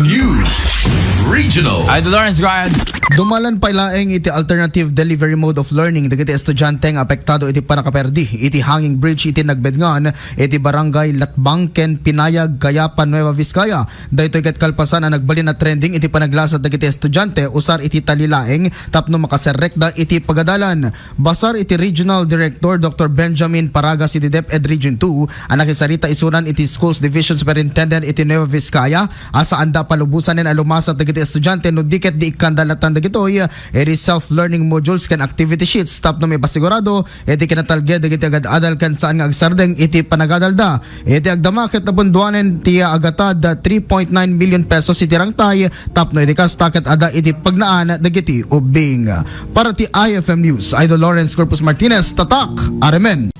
IFM News Regional. Idol Lawrence, go ahead. Dumalan pa ilaeng iti alternative delivery mode of learning dagiti estudyante nga apektado iti panakaperdi iti hanging bridge iti nagbedngan iti barangay Latbangken Pinayag Kayapan Nueva Vizcaya. Daytoy ket kalpasan ang nagbalin na trending iti panaglasad dagiti estudyante usar iti talilaeng tapno makaserekda iti pagadalan. Basar iti Regional Director Dr. Benjamin Paraga si DepEd Region 2 ang nakisarita isunan iti Schools Division Superintendent iti Nueva Vizcaya asa anda palubusan nen alumasat dagiti estudyante no diket di ikandalatan dagitoy eri self-learning modules kan activity sheets tapno may basigurado iti kinatalged dagiti agad-adal kan saan nga agsardeng iti panagadalda iti agdama ket nabunduanen ti agatad 3.9 million pesos iti rangtay tapno iti kastaket ada iti pagnaan dagiti ubing. Para ti IFM News, Idol Lawrence Corpus Martinez, tatak, Aremen.